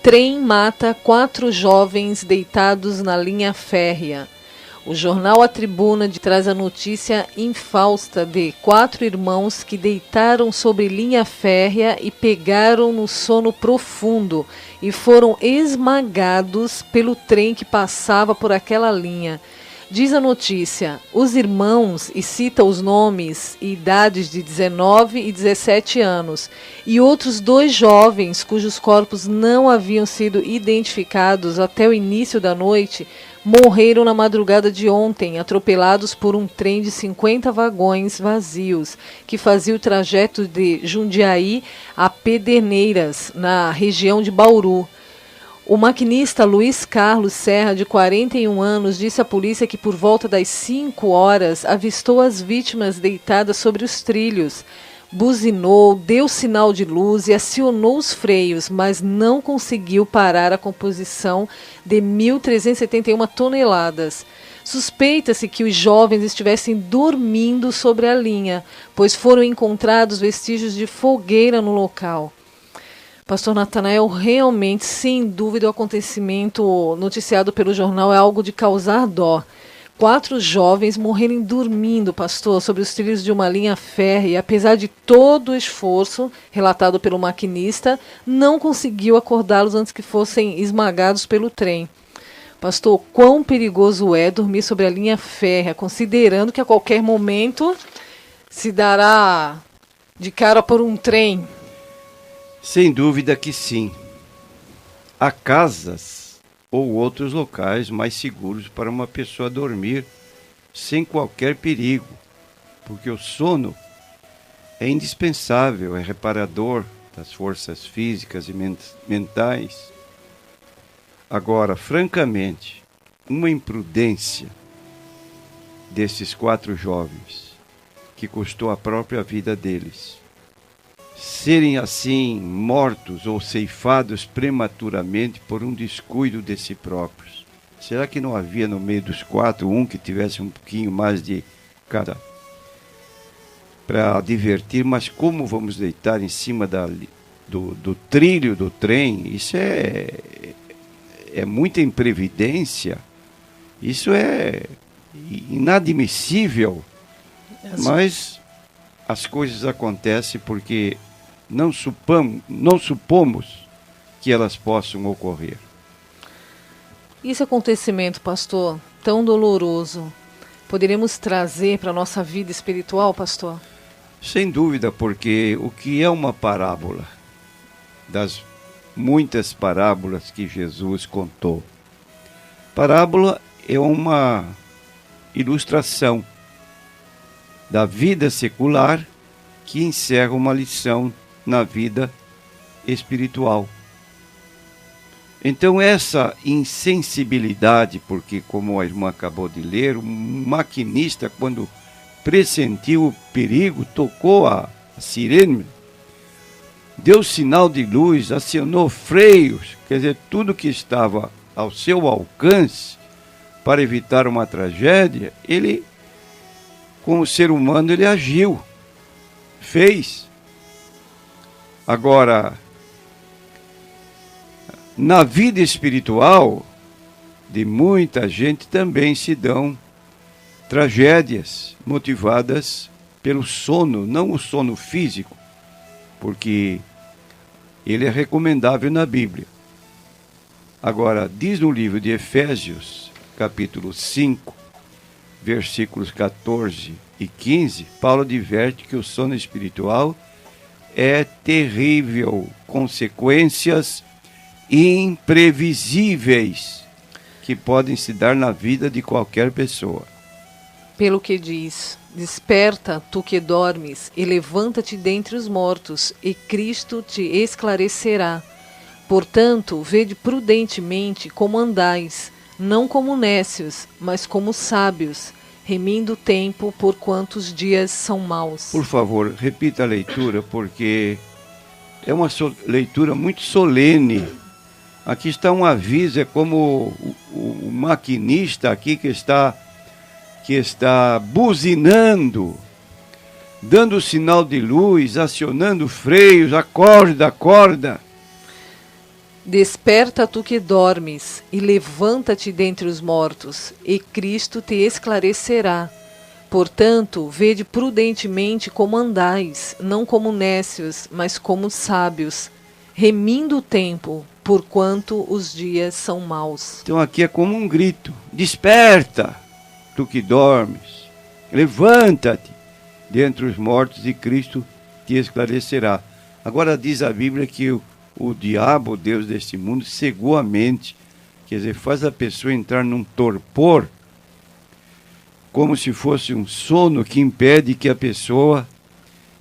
Trem mata 4 jovens deitados na linha férrea. O jornal A Tribuna traz a notícia infausta de 4 irmãos que deitaram sobre linha férrea e pegaram no sono profundo e foram esmagados pelo trem que passava por aquela linha. Diz a notícia, os irmãos, e cita os nomes e idades de 19 e 17 anos, e outros 2 jovens cujos corpos não haviam sido identificados até o início da noite, morreram na madrugada de ontem, atropelados por um trem de 50 vagões vazios, que fazia o trajeto de Jundiaí a Pederneiras, na região de Bauru. O maquinista Luiz Carlos Serra, de 41 anos, disse à polícia que por volta das 5 horas avistou as vítimas deitadas sobre os trilhos. Buzinou, deu sinal de luz e acionou os freios, mas não conseguiu parar a composição de 1.371 toneladas. Suspeita-se que os jovens estivessem dormindo sobre a linha, pois foram encontrados vestígios de fogueira no local. Pastor Natanael, realmente, sem dúvida, o acontecimento noticiado pelo jornal é algo de causar dó. 4 jovens morrerem dormindo, pastor, sobre os trilhos de uma linha férrea, e apesar de todo o esforço relatado pelo maquinista, não conseguiu acordá-los antes que fossem esmagados pelo trem. Pastor, quão perigoso é dormir sobre a linha férrea, considerando que a qualquer momento se dará de cara por um trem? Sem dúvida que sim. Há casas ou outros locais mais seguros para uma pessoa dormir sem qualquer perigo, porque o sono é indispensável, é reparador das forças físicas e mentais. Agora, francamente, uma imprudência desses 4 jovens, que custou a própria vida deles, serem assim mortos ou ceifados prematuramente por um descuido de si próprios. Será que não havia no meio dos 4 um que tivesse um pouquinho mais de cada para divertir? Mas como vamos deitar em cima do trilho do trem? Isso é muita imprevidência, isso é inadmissível. Mas as coisas acontecem porque não supomos que elas possam ocorrer. Esse acontecimento, pastor, tão doloroso, poderíamos trazer para a nossa vida espiritual, pastor? Sem dúvida, porque o que é uma parábola? Das muitas parábolas que Jesus contou. Parábola é uma ilustração da vida secular que encerra uma lição na vida espiritual. Então essa insensibilidade, porque como a irmã acabou de ler, o maquinista, quando pressentiu o perigo, tocou a sirene, deu sinal de luz, acionou freios, quer dizer, tudo que estava ao seu alcance para evitar uma tragédia, ele, como ser humano, ele agiu, fez. Agora, na vida espiritual de muita gente também se dão tragédias motivadas pelo sono, não o sono físico, porque ele é recomendável na Bíblia. Agora, diz no livro de Efésios, capítulo 5, versículos 14 e 15, Paulo adverte que o sono espiritual é terrível, consequências imprevisíveis que podem se dar na vida de qualquer pessoa. Pelo que diz, desperta, tu que dormes, e levanta-te dentre os mortos, e Cristo te esclarecerá. Portanto, vede prudentemente como andais, não como nécios, mas como sábios, remindo o tempo, porquanto os dias são maus. Por favor, repita a leitura, porque é uma leitura muito solene. Aqui está um aviso, é como o maquinista aqui que está buzinando, dando sinal de luz, acionando freios, acorda. Desperta tu que dormes, e levanta-te dentre os mortos, e Cristo te esclarecerá. Portanto, vede prudentemente como andais, não como nécios, mas como sábios, remindo o tempo, porquanto os dias são maus. Então aqui é como um grito: desperta, tu que dormes, levanta-te dentre os mortos e Cristo te esclarecerá. Agora diz a Bíblia que o diabo, o Deus deste mundo, cegou a mente, quer dizer, faz a pessoa entrar num torpor, como se fosse um sono que impede que a pessoa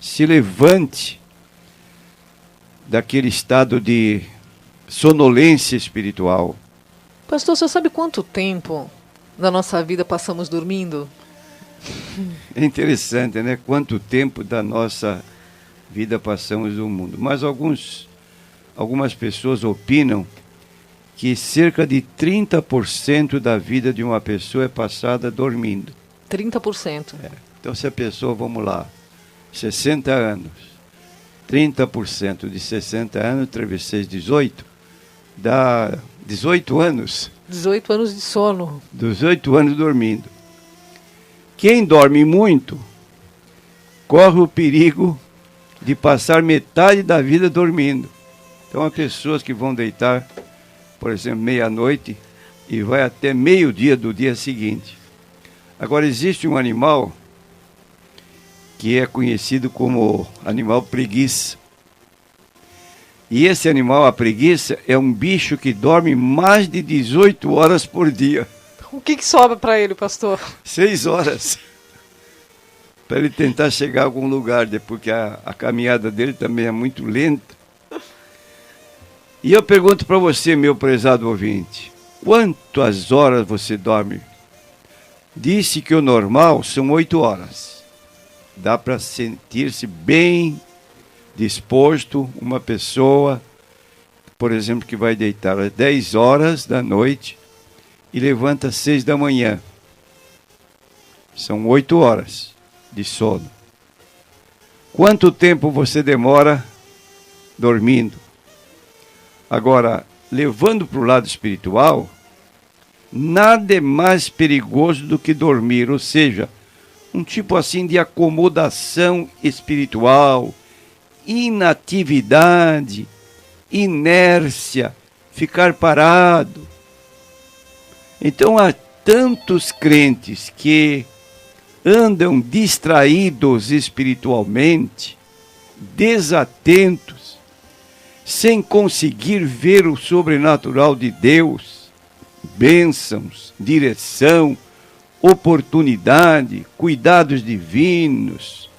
se levante daquele estado de sonolência espiritual. Pastor, você sabe quanto tempo da nossa vida passamos dormindo? É interessante, né? Quanto tempo da nossa vida passamos no mundo. Mas algumas pessoas opinam que cerca de 30% da vida de uma pessoa é passada dormindo. 30%. Então, se a pessoa, vamos lá, 60 anos, 30% de 60 anos, 3 vezes 6, 18, dá 18 anos. 18 anos de sono. 18 anos dormindo. Quem dorme muito, corre o perigo de passar metade da vida dormindo. Então, há pessoas que vão deitar, por exemplo, meia-noite e vai até meio-dia do dia seguinte. Agora, existe um animal que é conhecido como animal preguiça. E esse animal, a preguiça, é um bicho que dorme mais de 18 horas por dia. O que sobra para ele, pastor? 6 horas. Para ele tentar chegar a algum lugar, porque a caminhada dele também é muito lenta. E eu pergunto para você, meu prezado ouvinte, quantas horas você dorme? Disse que o normal são 8 horas. Dá para sentir-se bem disposto uma pessoa, por exemplo, que vai deitar às 10 horas da noite e levanta às 6 da manhã. São 8 horas de sono. Quanto tempo você demora dormindo? Agora, levando para o lado espiritual, nada é mais perigoso do que dormir, ou seja, um tipo assim de acomodação espiritual, inatividade, inércia, ficar parado. Então há tantos crentes que andam distraídos espiritualmente, desatentos, sem conseguir ver o sobrenatural de Deus, bênçãos, direção, oportunidade, cuidados divinos,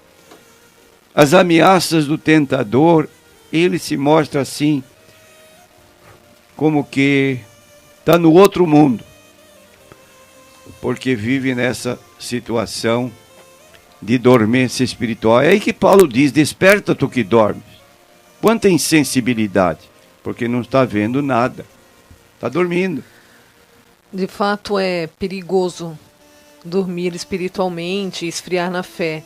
as ameaças do tentador. Ele se mostra assim, como que está no outro mundo, porque vive nessa situação de dormência espiritual. É aí que Paulo diz: desperta tu que dormes. Quanta insensibilidade, porque não está vendo nada, está dormindo. De fato é perigoso dormir espiritualmente e esfriar na fé.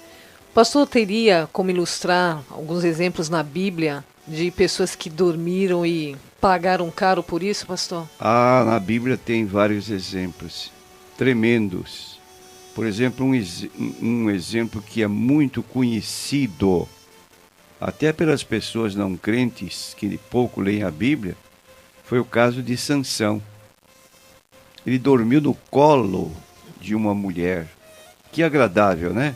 Pastor, teria como ilustrar alguns exemplos na Bíblia de pessoas que dormiram e pagaram caro por isso, pastor? Na Bíblia tem vários exemplos tremendos. Por exemplo, um exemplo que é muito conhecido, até pelas pessoas não crentes que pouco leem a Bíblia, foi o caso de Sansão. Ele dormiu no colo de uma mulher. Que agradável, né?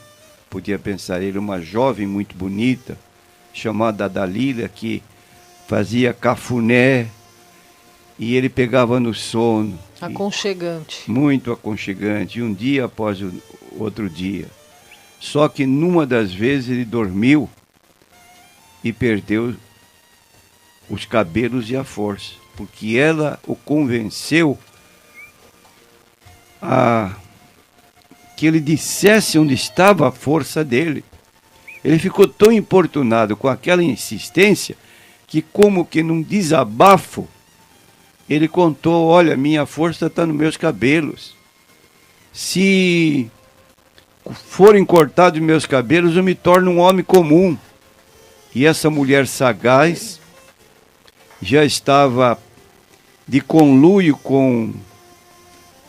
Podia pensar ele, uma jovem muito bonita, chamada Dalila, que fazia cafuné, e ele pegava no sono. Aconchegante. Muito aconchegante, um dia após o outro dia. Só que numa das vezes ele dormiu e perdeu os cabelos e a força, porque ela o convenceu a que ele dissesse onde estava a força dele. Ele ficou tão importunado com aquela insistência que, como que num desabafo, ele contou: olha, minha força está nos meus cabelos. Se forem cortados meus cabelos, eu me torno um homem comum. E essa mulher sagaz já estava de conluio com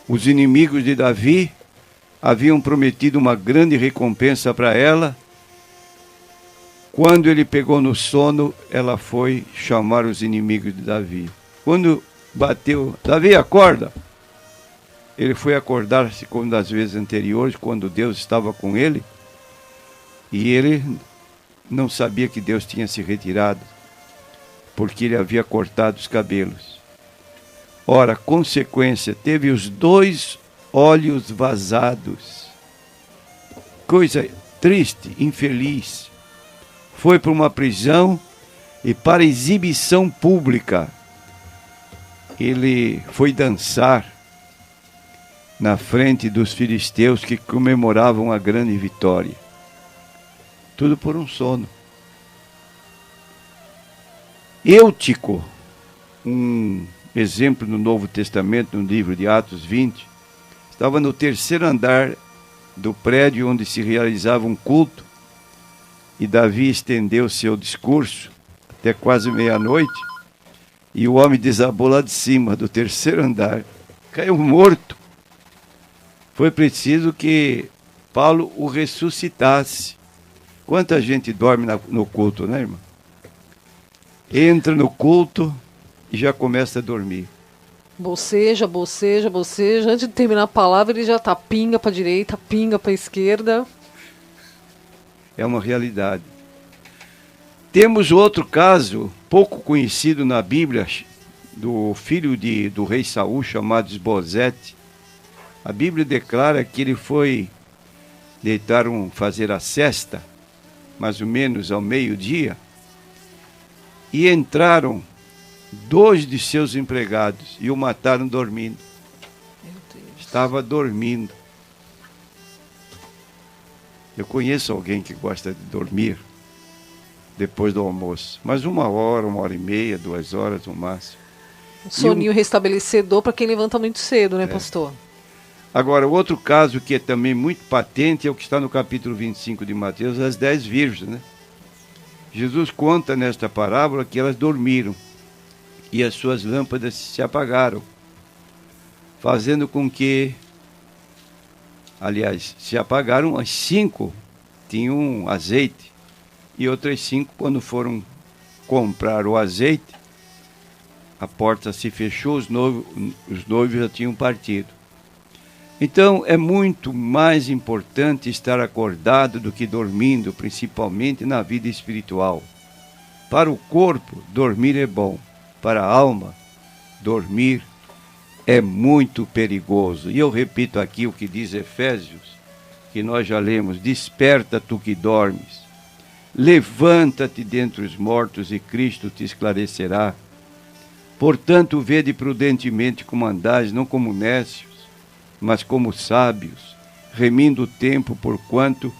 os inimigos de Davi, haviam prometido uma grande recompensa para ela. Quando ele pegou no sono, ela foi chamar os inimigos de Davi. Quando bateu, Davi, acorda! Ele foi acordar-se como das vezes anteriores, quando Deus estava com ele, e ele não sabia que Deus tinha se retirado, porque ele havia cortado os cabelos. Ora, consequência, teve os 2 olhos vazados. Coisa triste, infeliz. Foi para uma prisão e para exibição pública. Ele foi dançar na frente dos filisteus que comemoravam a grande vitória. Tudo por um sono. Eutico, um exemplo no Novo Testamento, no livro de Atos 20, estava no 3º andar do prédio onde se realizava um culto, e Davi estendeu seu discurso até quase meia-noite, e o homem desabou lá de cima, do 3º andar, caiu morto. Foi preciso que Paulo o ressuscitasse. Quanta gente dorme no culto, né, irmão? Entra no culto e já começa a dormir. Boceja. Antes de terminar a palavra, ele já tá pinga para a direita, pinga para a esquerda. É uma realidade. Temos outro caso, pouco conhecido na Bíblia, do filho do rei Saul, chamado Esbozete. A Bíblia declara que ele foi fazer a sesta, mais ou menos ao meio-dia, e entraram 2 de seus empregados e o mataram dormindo. Estava dormindo. Eu conheço alguém que gosta de dormir depois do almoço, mas 1 hora, 1h30, 2 horas no máximo. Um soninho restabelecedor para quem levanta muito cedo, né, pastor? Agora, outro caso que é também muito patente é o que está no capítulo 25 de Mateus, as 10 virgens, né? Jesus conta nesta parábola que elas dormiram e as suas lâmpadas se apagaram, fazendo com que, aliás, se apagaram, as 5 tinham azeite e outras 5, quando foram comprar o azeite, a porta se fechou, os noivos já tinham partido. Então, é muito mais importante estar acordado do que dormindo, principalmente na vida espiritual. Para o corpo, dormir é bom. Para a alma, dormir é muito perigoso. E eu repito aqui o que diz Efésios, que nós já lemos: desperta tu que dormes, levanta-te dentre os mortos e Cristo te esclarecerá. Portanto, vede prudentemente como andais, não como nécios, mas como sábios, remindo o tempo, porquanto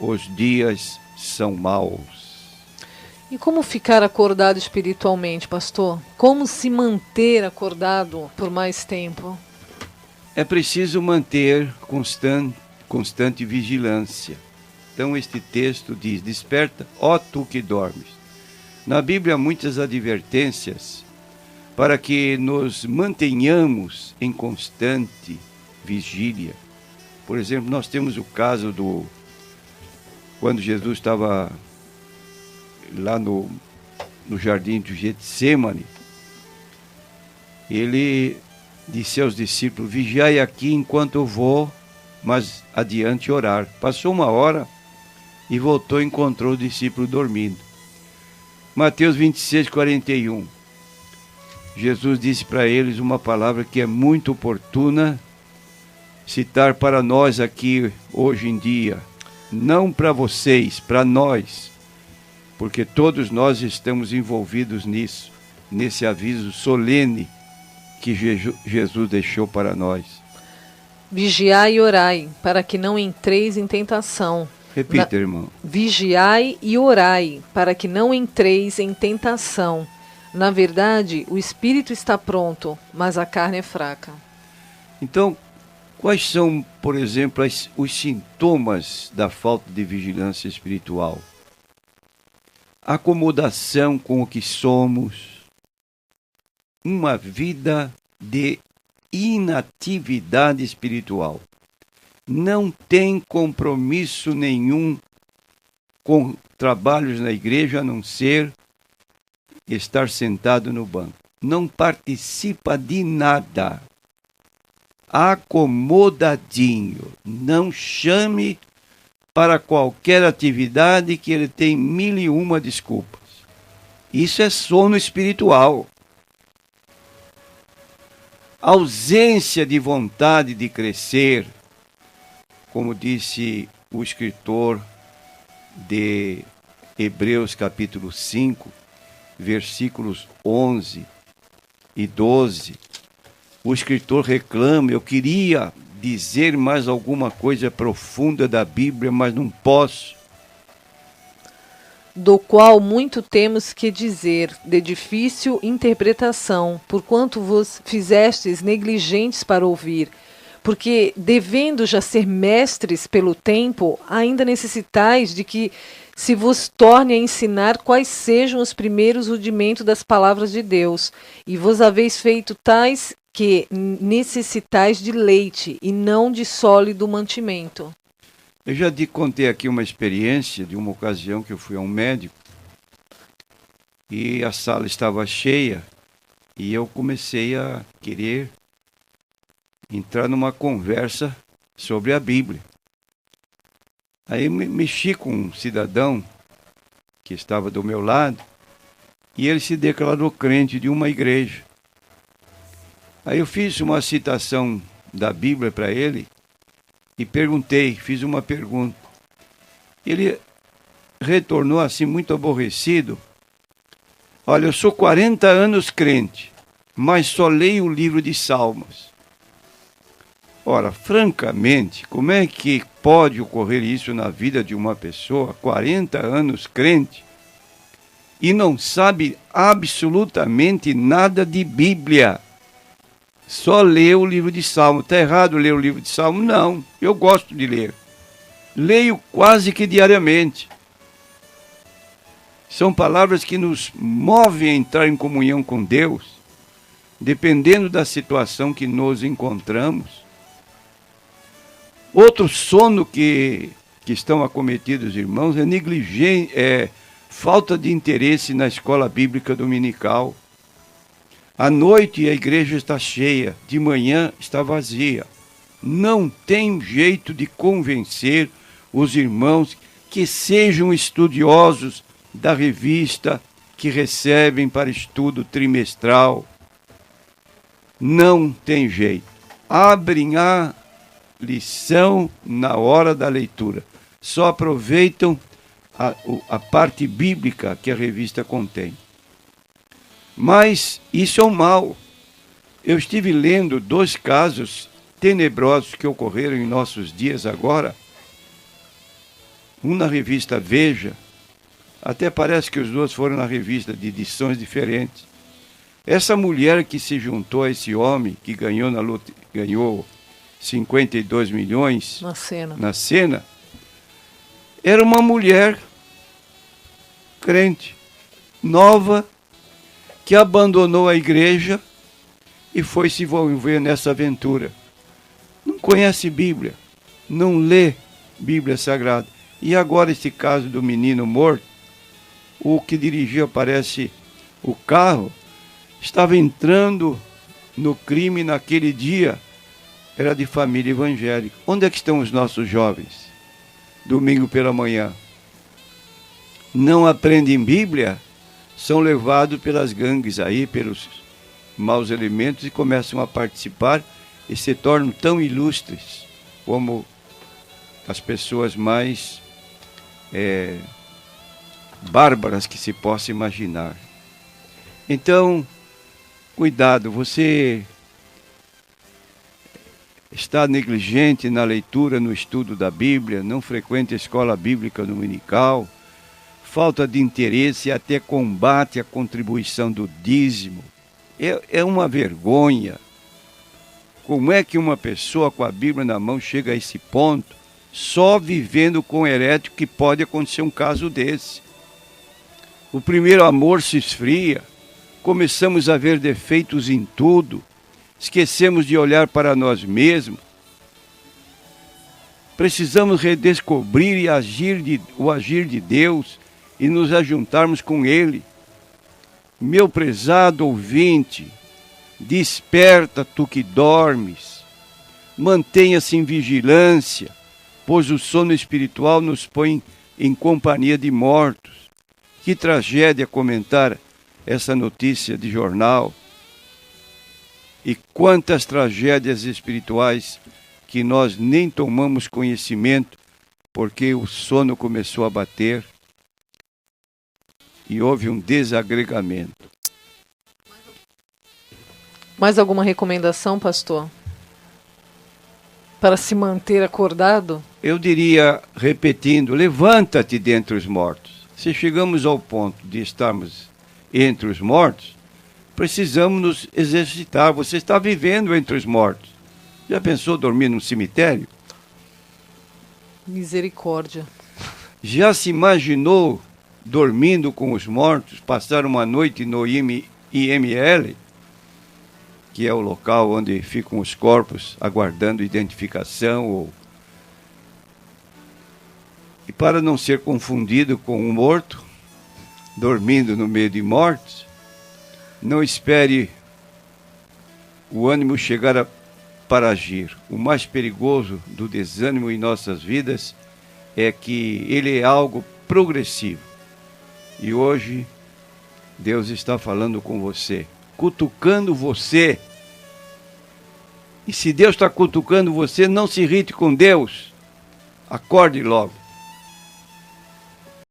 os dias são maus. E como ficar acordado espiritualmente, pastor? Como se manter acordado por mais tempo? É preciso manter constante vigilância. Então este texto diz: desperta, ó tu que dormes. Na Bíblia há muitas advertências para que nos mantenhamos em constante vigília. Por exemplo, nós temos o caso quando Jesus estava lá no jardim de Getsêmani, ele disse aos discípulos: vigiai aqui enquanto eu vou mais adiante orar. Passou 1 hora e voltou e encontrou o discípulo dormindo. Mateus 26, 41. Jesus disse para eles uma palavra que é muito oportuna citar para nós aqui hoje em dia. Não para vocês, para nós. Porque todos nós estamos envolvidos nisso, nesse aviso solene que Jesus deixou para nós. Vigiai e orai, para que não entreis em tentação. Repita, irmão. Vigiai e orai, para que não entreis em tentação. Na verdade, o espírito está pronto, mas a carne é fraca. Então, quais são, por exemplo, os sintomas da falta de vigilância espiritual? Acomodação com o que somos, uma vida de inatividade espiritual. Não tem compromisso nenhum com trabalhos na igreja, a não ser estar sentado no banco. Não participa de nada. Acomodadinho. Não chame para qualquer atividade que ele tem 1001 desculpas. Isso é sono espiritual. Ausência de vontade de crescer, como disse o escritor de Hebreus capítulo 5, versículos 11 e 12. O escritor reclama: eu queria dizer mais alguma coisa profunda da Bíblia, mas não posso. Do qual muito temos que dizer, de difícil interpretação, porquanto vos fizestes negligentes para ouvir. Porque, devendo já ser mestres pelo tempo, ainda necessitais de que se vos torne a ensinar quais sejam os primeiros rudimentos das palavras de Deus, e vos haveis feito tais que necessitais de leite, e não de sólido mantimento. Eu já contei aqui uma experiência de uma ocasião que eu fui a um médico e a sala estava cheia e eu comecei a querer entrar numa conversa sobre a Bíblia. Aí mexi com um cidadão que estava do meu lado e ele se declarou crente de uma igreja. Aí eu fiz uma citação da Bíblia para ele e fiz uma pergunta. Ele retornou assim muito aborrecido: olha, eu sou 40 anos crente, mas só leio o livro de Salmos. Ora, francamente, como é que pode ocorrer isso na vida de uma pessoa, 40 anos crente, e não sabe absolutamente nada de Bíblia? Só lê o livro de Salmo. Está errado ler o livro de Salmo? Não, eu gosto de ler. Leio quase que diariamente. São palavras que nos movem a entrar em comunhão com Deus, dependendo da situação que nos encontramos. Outro sono que estão acometidos, irmãos, é negligência, falta de interesse na escola bíblica dominical. À noite a igreja está cheia, de manhã está vazia. Não tem jeito de convencer os irmãos que sejam estudiosos da revista que recebem para estudo trimestral. Não tem jeito. Abrem a lição na hora da leitura. Só aproveitam a parte bíblica que a revista contém. Mas isso é um mal. Eu estive lendo 2 casos tenebrosos que ocorreram em nossos dias agora. Um na revista Veja, até parece que os 2 foram na revista de edições diferentes. Essa mulher que se juntou a esse homem, que ganhou na luta, ganhou 52 milhões na cena, era uma mulher crente, nova, que abandonou a igreja e foi se envolver nessa aventura. Não conhece Bíblia, não lê Bíblia Sagrada. E agora esse caso do menino morto, o que dirigia, parece, o carro, estava entrando no crime naquele dia, era de família evangélica. Onde é que estão os nossos jovens? Domingo pela manhã. Não aprendem Bíblia? São levados pelas gangues aí, pelos maus elementos, e começam a participar e se tornam tão ilustres como as pessoas mais bárbaras que se possa imaginar. Então, cuidado, você está negligente na leitura, no estudo da Bíblia, não frequenta a escola bíblica dominical, falta de interesse e até combate a contribuição do dízimo. É uma vergonha. Como é que uma pessoa com a Bíblia na mão chega a esse ponto, só vivendo com herético, que pode acontecer um caso desse? O primeiro amor se esfria, começamos a ver defeitos em tudo, esquecemos de olhar para nós mesmos. Precisamos redescobrir o agir de Deus e nos ajuntarmos com Ele. Meu prezado ouvinte, desperta tu que dormes, mantenha-se em vigilância, pois o sono espiritual nos põe em companhia de mortos. Que tragédia comentar essa notícia de jornal. E quantas tragédias espirituais que nós nem tomamos conhecimento, porque o sono começou a bater e houve um desagregamento. Mais alguma recomendação, pastor? Para se manter acordado? Eu diria, repetindo, levanta-te dentre os mortos. Se chegamos ao ponto de estarmos entre os mortos, precisamos nos exercitar. Você está vivendo entre os mortos. Já pensou dormir num cemitério? Misericórdia. Já se imaginou dormindo com os mortos, passar uma noite no IML, que é o local onde ficam os corpos aguardando identificação? E para não ser confundido com um morto, dormindo no meio de mortos, não espere o ânimo chegar para agir. O mais perigoso do desânimo em nossas vidas é que ele é algo progressivo. E hoje Deus está falando com você, cutucando você. E se Deus está cutucando você, não se irrite com Deus. Acorde logo.